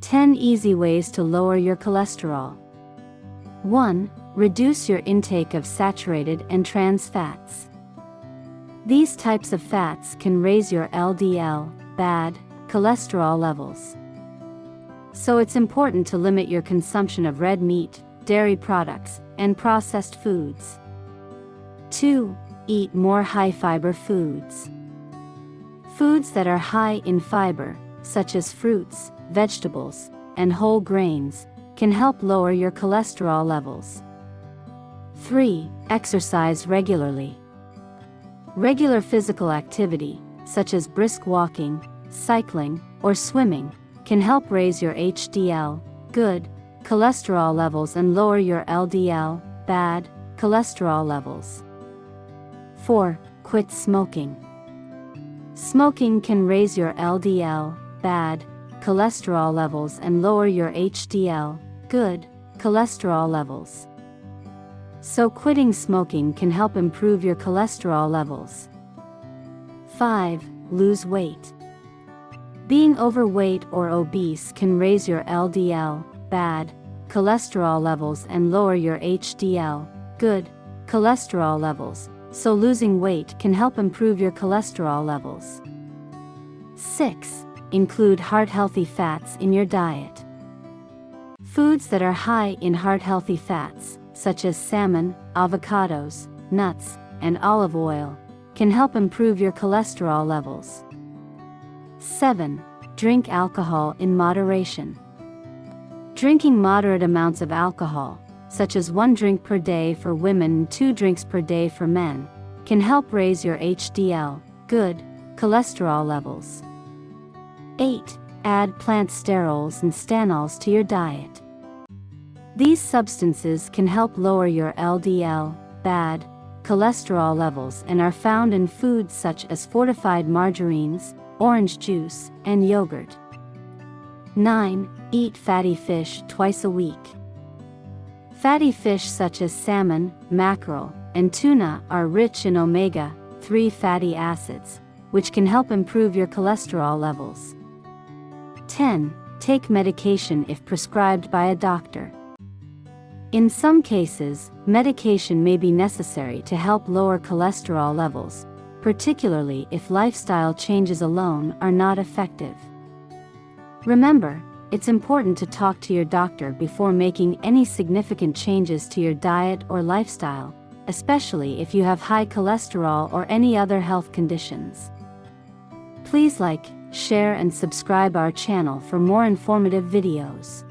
10 easy ways to lower your cholesterol. 1. Reduce your intake of saturated and trans fats. These types of fats can raise your LDL, bad cholesterol levels. So it's important to limit your consumption of red meat, dairy products, and processed foods. 2. Eat more high-fiber foods. Foods that are high in fiber, such as fruits, vegetables, and whole grains, can help lower your cholesterol levels. 3. Exercise regularly. Regular physical activity, such as brisk walking, cycling, or swimming, can help raise your HDL, good cholesterol levels and lower your LDL, bad cholesterol levels. 4. Quit smoking. Smoking can raise your LDL, bad cholesterol levels and lower your HDL, good cholesterol levels. So quitting smoking can help improve your cholesterol levels. 5. Lose weight. Being overweight or obese can raise your LDL, bad cholesterol levels and lower your HDL, good cholesterol levels, so losing weight can help improve your cholesterol levels. 6. Include heart-healthy fats in your diet. Foods that are high in heart-healthy fats, such as salmon, avocados, nuts, and olive oil, can help improve your cholesterol levels. 7. Drink alcohol in moderation. Drinking moderate amounts of alcohol, such as 1 drink per day for women and 2 drinks per day for men, can help raise your HDL, good cholesterol levels. 8. Add plant sterols and stanols to your diet. These substances can help lower your LDL, bad cholesterol levels and are found in foods such as fortified margarines, orange juice, and yogurt. 9. Eat fatty fish twice a week. Fatty fish such as salmon, mackerel, and tuna are rich in omega-3 fatty acids, which can help improve your cholesterol levels. 10. Take medication if prescribed by a doctor. In some cases, medication may be necessary to help lower cholesterol levels, particularly if lifestyle changes alone are not effective. Remember, it's important to talk to your doctor before making any significant changes to your diet or lifestyle, especially if you have high cholesterol or any other health conditions. Please like, share and subscribe our channel for more informative videos.